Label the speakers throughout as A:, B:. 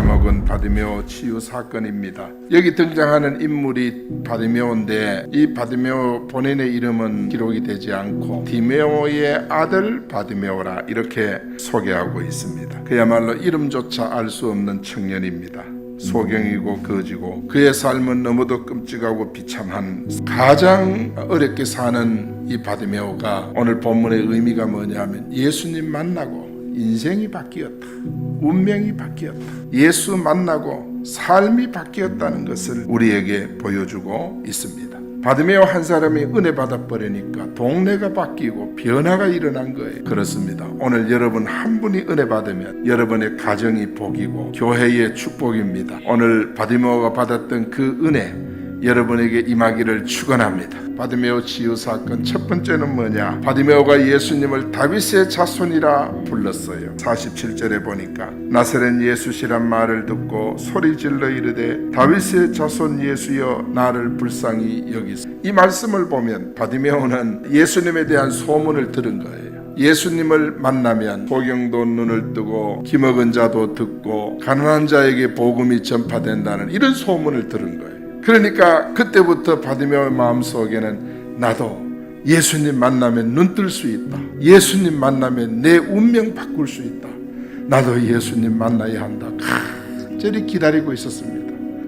A: 제목은 바디메오 치유 사건입니다. 여기 등장하는 인물이 바디메오인데 이 바디메오 본인의 이름은 기록이 되지 않고 디메오의 아들 바디메오라 이렇게 소개하고 있습니다. 그야말로 이름조차 알 수 없는 청년입니다. 소경이고 거지고 그의 삶은 너무도 끔찍하고 비참한 가장 어렵게 사는 이 바디메오가 오늘 본문의 의미가 뭐냐면 예수님 만나고 인생이 바뀌었다. 운명이 바뀌었다. 예수 만나고 삶이 바뀌었다는 것을 우리에게 보여주고 있습니다. 바디메오 한 사람이 은혜 받아버리니까 동네가 바뀌고 변화가 일어난 거예요. 그렇습니다. 오늘 여러분 한 분이 은혜 받으면 여러분의 가정이 복이고 교회의 축복입니다. 오늘 바디메오가 받았던 그 은혜 여러분에게 임하기를 축원합니다. 바디메오 치유 사건 첫 번째는 뭐냐? 바디메오가 예수님을 다윗의 자손이라 불렀어요. 47절에 보니까 나사렛 예수시란 말을 듣고 소리질러 이르되 다윗의 자손 예수여 나를 불쌍히 여기소. 이 말씀을 보면 바디메오는 예수님에 대한 소문을 들은 거예요. 예수님을 만나면 소경도 눈을 뜨고 기먹은 자도 듣고 가난한 자에게 복음이 전파된다는 이런 소문을 들은 거예요. 그러니까 그때부터 바디메오의 마음속에는 나도 예수님 만나면 눈 뜰 수 있다. 예수님 만나면 내 운명 바꿀 수 있다. 나도 예수님 만나야 한다. 간절히 기다리고 있었습니다.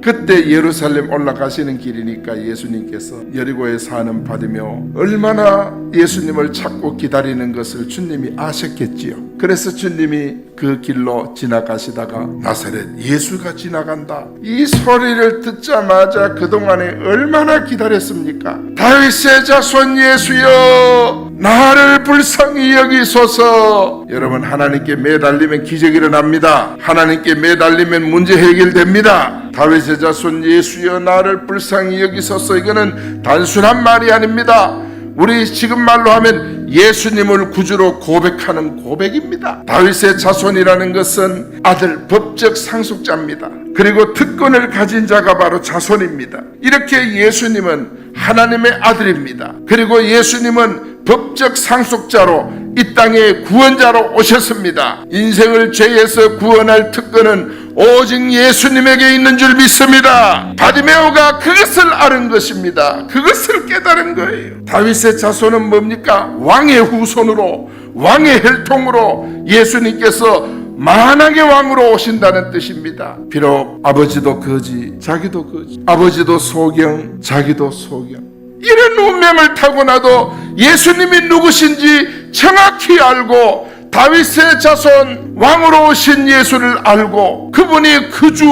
A: 그때 예루살렘 올라가시는 길이니까 예수님께서 여리고에 사는 바디메오 얼마나 예수님을 찾고 기다리는 것을 주님이 아셨겠지요. 그래서 주님이 그 길로 지나가시다가 나사렛 예수가 지나간다 이 소리를 듣자마자 그동안에 얼마나 기다렸습니까? 다윗의 자손 예수여 나를 불쌍히 여기소서. 여러분 하나님께 매달리면 기적이 일어납니다. 하나님께 매달리면 문제 해결됩니다. 다윗의 자손 예수여 나를 불쌍히 여기소서. 이거는 단순한 말이 아닙니다. 우리 지금 말로 하면 예수님을 구주로 고백하는 고백입니다. 다윗의 자손이라는 것은 아들 법적 상속자입니다. 그리고 특권을 가진 자가 바로 자손입니다. 이렇게 예수님은 하나님의 아들입니다. 그리고 예수님은 법적 상속자로 이 땅의 구원자로 오셨습니다. 인생을 죄에서 구원할 특권은 오직 예수님에게 있는 줄 믿습니다. 바디메오가 그것을 아는 것입니다. 그것을 깨달은 거예요. 다윗의 자손은 뭡니까? 왕의 후손으로 왕의 혈통으로 예수님께서 만왕의 왕으로 오신다는 뜻입니다. 비록 아버지도 거지 자기도 거지 아버지도 소경 자기도 소경 이런 운명을 타고나도 예수님이 누구신지 정확히 알고 다윗의 자손 왕으로 오신 예수를 알고 그분이 그 주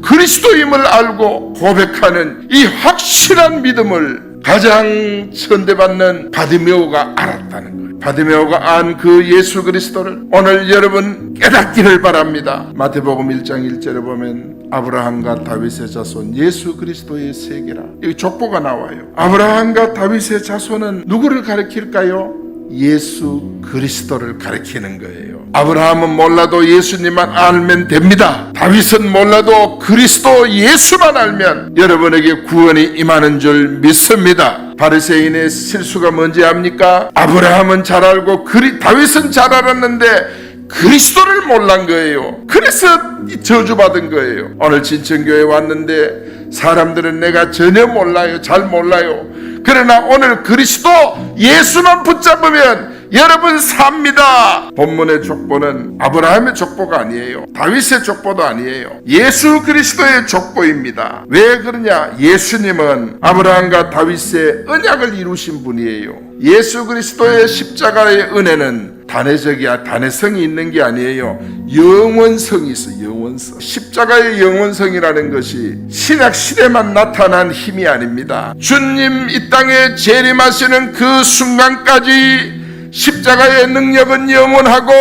A: 그리스도임을 알고 고백하는 이 확실한 믿음을 가장 천대받는 바디메오가 알았다는 거예요. 바디메오가 안 그 예수 그리스도를 오늘 여러분 깨닫기를 바랍니다. 마태복음 1장 1절에 보면 아브라함과 다윗의 자손 예수 그리스도의 세계라 여기 족보가 나와요. 아브라함과 다윗의 자손은 누구를 가리킬까요? 예수 그리스도를 가리키는 거예요. 아브라함은 몰라도 예수님만 알면 됩니다. 다윗은 몰라도 그리스도 예수만 알면 여러분에게 구원이 임하는 줄 믿습니다. 바리새인의 실수가 뭔지 압니까? 아브라함은 잘 알고 다윗은 잘 알았는데 그리스도를 몰란 거예요. 그래서 저주받은 거예요. 오늘 진천교회 왔는데 사람들은 내가 전혀 몰라요. 잘 몰라요. 그러나 오늘 그리스도 예수만 붙잡으면 여러분 삽니다. 본문의 족보는 아브라함의 족보가 아니에요. 다윗의 족보도 아니에요. 예수 그리스도의 족보입니다. 왜 그러냐? 예수님은 아브라함과 다윗의 언약을 이루신 분이에요. 예수 그리스도의 십자가의 은혜는 단회성이 있는 게 아니에요. 영원성이 있어요. 영원성. 십자가의 영원성이라는 것이 신약 시대만 나타난 힘이 아닙니다. 주님 이 땅에 재림하시는 그 순간까지 십자가의 능력은 영원하고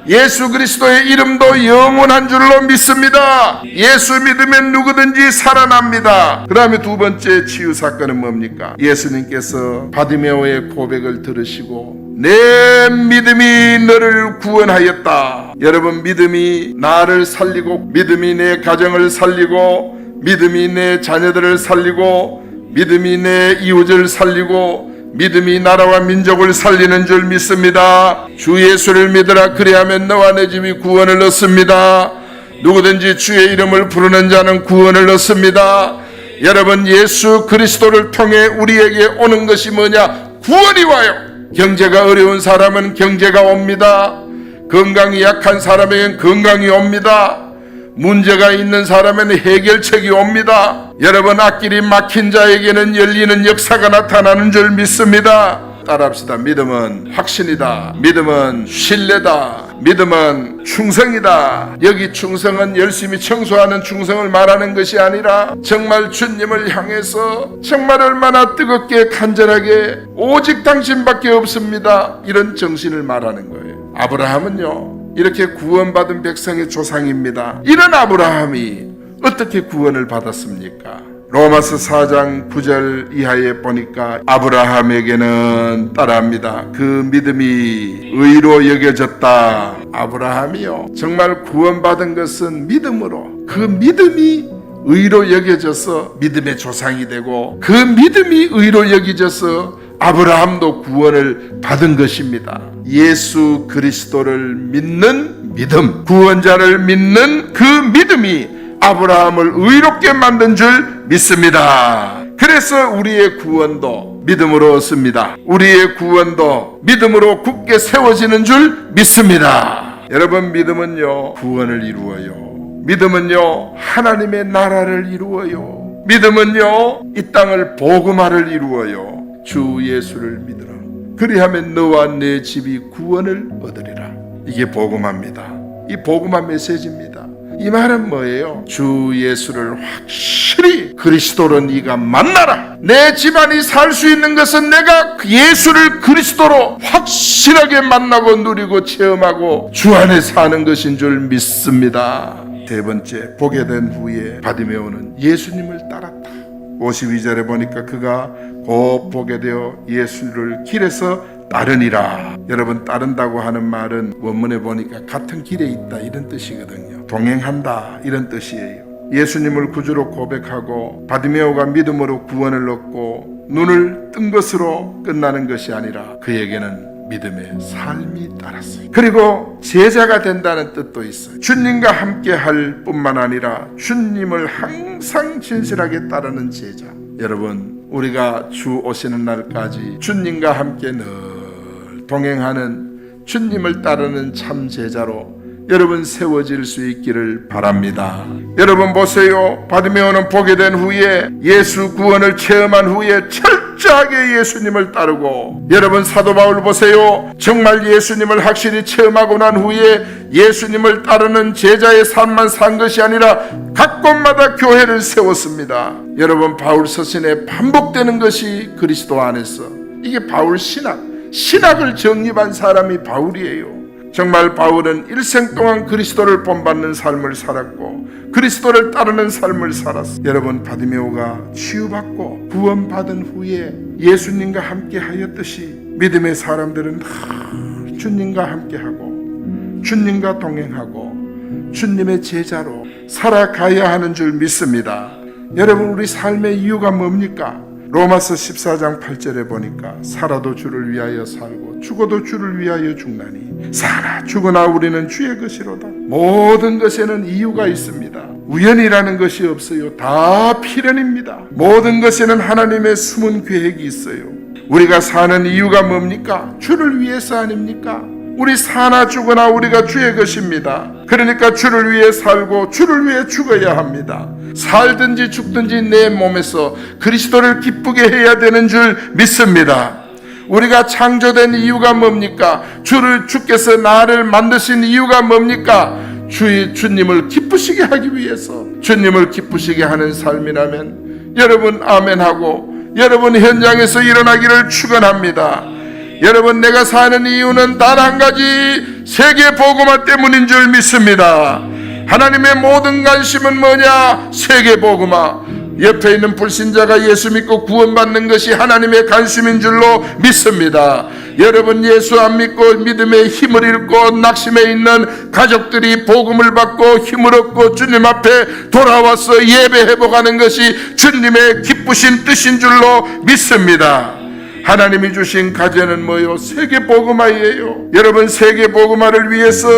A: 예수 그리스도의 이름도 영원한 줄로 믿습니다. 예수 믿으면 누구든지 살아납니다. 그 다음에 두 번째 치유 사건은 뭡니까? 예수님께서 바디메오의 고백을 들으시고 내 믿음이 너를 구원하였다. 여러분 믿음이 나를 살리고 믿음이 내 가정을 살리고 믿음이 내 자녀들을 살리고 믿음이 내 이웃을 살리고 믿음이 나라와 민족을 살리는 줄 믿습니다. 주 예수를 믿으라 그리하면 너와 내 집이 구원을 얻습니다. 누구든지 주의 이름을 부르는 자는 구원을 얻습니다. 여러분, 예수 그리스도를 통해 우리에게 오는 것이 뭐냐? 구원이 와요. 경제가 어려운 사람은 경제가 옵니다. 건강이 약한 사람에겐 건강이 옵니다. 문제가 있는 사람에는 해결책이 옵니다. 여러분, 앞길이 막힌 자에게는 열리는 역사가 나타나는 줄 믿습니다. 따라합시다. 믿음은 확신이다. 믿음은 신뢰다. 믿음은 충성이다. 여기 충성은 열심히 청소하는 충성을 말하는 것이 아니라 정말 주님을 향해서 정말 얼마나 뜨겁게 간절하게 오직 당신밖에 없습니다, 이런 정신을 말하는 거예요. 아브라함은요, 이렇게 구원받은 백성의 조상입니다. 이런 아브라함이 어떻게 구원을 받았습니까? 로마서 4장 9절 이하에 보니까 아브라함에게는 따라합니다. 그 믿음이 의로 여겨졌다. 아브라함이요, 정말 구원받은 것은 믿음으로, 그 믿음이 의로 여겨져서 믿음의 조상이 되고, 그 믿음이 의로 여겨져서 아브라함도 구원을 받은 것입니다. 예수 그리스도를 믿는 믿음, 구원자를 믿는 그 믿음이 아브라함을 의롭게 만든 줄 믿습니다. 그래서 우리의 구원도 믿음으로 얻습니다. 우리의 구원도 믿음으로 굳게 세워지는 줄 믿습니다. 여러분, 믿음은요, 구원을 이루어요. 믿음은요, 하나님의 나라를 이루어요. 믿음은요, 이 땅을 복음화를 이루어요. 주 예수를 믿으라. 그리하면 너와 내 집이 구원을 얻으리라. 이게 복음화입니다. 이 복음화 메시지입니다. 이 말은 뭐예요? 주 예수를 확실히 그리스도로 네가 만나라. 내 집안이 살 수 있는 것은 내가 예수를 그리스도로 확실하게 만나고 누리고 체험하고 주 안에 사는 것인 줄 믿습니다. 세 번째, 보게 된 후에 바디메오는 예수님을 따랐다. 52절에 보니까 그가 곧 보게 되어 예수를 길에서 따르니라. 여러분, 따른다고 하는 말은 원문에 보니까 같은 길에 있다, 이런 뜻이거든요. 동행한다, 이런 뜻이에요. 예수님을 구주로 고백하고 바디메오가 믿음으로 구원을 얻고 눈을 뜬 것으로 끝나는 것이 아니라 그에게는 믿음의 삶이 따랐어요. 그리고 제자가 된다는 뜻도 있어요. 주님과 함께 할 뿐만 아니라 주님을 항상 진실하게 따르는 제자. 여러분, 우리가 주 오시는 날까지 주님과 함께 늘 동행하는, 주님을 따르는 참 제자로 여러분 세워질 수 있기를 바랍니다. 여러분 보세요. 바디메오는 보게 된 후에, 예수 구원을 체험한 후에 철저하게 예수님을 따르고, 여러분 사도 바울 보세요. 정말 예수님을 확실히 체험하고 난 후에 예수님을 따르는 제자의 삶만 산 것이 아니라 각 곳마다 교회를 세웠습니다. 여러분, 바울 서신에 반복되는 것이 그리스도 안에서, 이게 바울 신학을 정립한 사람이 바울이에요. 정말 바울은 일생 동안 그리스도를 본받는 삶을 살았고 그리스도를 따르는 삶을 살았어요. 여러분, 바디메오가 치유받고 구원받은 후에 예수님과 함께 하였듯이 믿음의 사람들은 주님과 함께하고 주님과 동행하고 주님의 제자로 살아가야 하는 줄 믿습니다. 여러분, 우리 삶의 이유가 뭡니까? 로마서 14장 8절에 보니까 살아도 주를 위하여 살고 죽어도 주를 위하여 죽나니 사나 죽으나 우리는 주의 것이로다. 모든 것에는 이유가 있습니다. 우연이라는 것이 없어요. 다 필연입니다. 모든 것에는 하나님의 숨은 계획이 있어요. 우리가 사는 이유가 뭡니까? 주를 위해서 아닙니까? 우리 사나 죽으나 우리가 주의 것입니다. 그러니까 주를 위해 살고 주를 위해 죽어야 합니다. 살든지 죽든지 내 몸에서 그리스도를 기쁘게 해야 되는 줄 믿습니다. 우리가 창조된 이유가 뭡니까? 주께서 나를 만드신 이유가 뭡니까? 주님을 기쁘시게 하기 위해서, 주님을 기쁘시게 하는 삶이라면 여러분 아멘하고 여러분 현장에서 일어나기를 축원합니다. 여러분, 내가 사는 이유는 단 한 가지, 세계 복음화 때문인 줄 믿습니다. 하나님의 모든 관심은 뭐냐? 세계 복음화. 옆에 있는 불신자가 예수 믿고 구원받는 것이 하나님의 관심인 줄로 믿습니다. 여러분, 예수 안 믿고 믿음의 힘을 잃고 낙심해 있는 가족들이 복음을 받고 힘을 얻고 주님 앞에 돌아와서 예배 회복하는 것이 주님의 기쁘신 뜻인 줄로 믿습니다. 하나님이 주신 과제는 뭐요? 세계 복음화이에요. 여러분, 세계 복음화를 위해서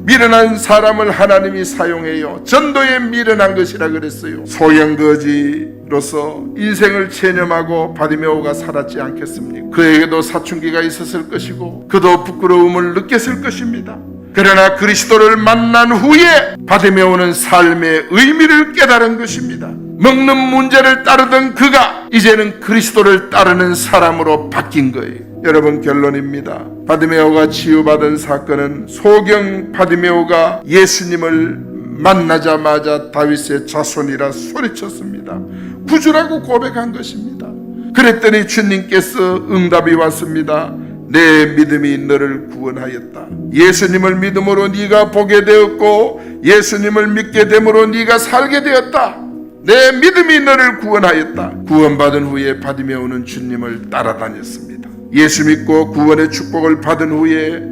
A: 미련한 사람을 하나님이 사용해요. 전도에 미련한 것이라 그랬어요. 소형거지로서 인생을 체념하고 바디메오가 살았지 않겠습니까? 그에게도 사춘기가 있었을 것이고 그도 부끄러움을 느꼈을 것입니다. 그러나 그리스도를 만난 후에 바디메오는 삶의 의미를 깨달은 것입니다. 먹는 문제를 따르던 그가 이제는 그리스도를 따르는 사람으로 바뀐 거예요. 여러분, 결론입니다. 바디메오가 치유받은 사건은 소경 바디메오가 예수님을 만나자마자 다윗의 자손이라 소리쳤습니다. 구주라고 고백한 것입니다. 그랬더니 주님께서 응답이 왔습니다. 내 믿음이 너를 구원하였다. 예수님을 믿음으로 네가 보게 되었고 예수님을 믿게 됨으로 네가 살게 되었다. 내 믿음이 너를 구원하였다. 구원받은 후에 바디메오는 주님을 따라다녔습니다. 예수 믿고 구원의 축복을 받은 후에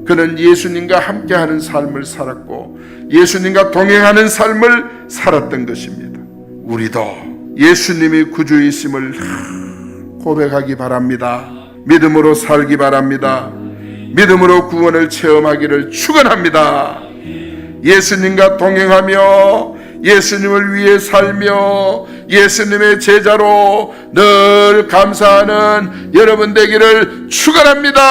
A: 그는 예수님과 함께하는 삶을 살았고 예수님과 동행하는 삶을 살았던 것입니다. 우리도 예수님이 구주이심을 고백하기 바랍니다. 믿음으로 살기 바랍니다. 믿음으로 구원을 체험하기를 축원합니다. 예수님과 동행하며 예수님을 위해 살며 예수님의 제자로 늘 감사하는 여러분 되기를 축원합니다.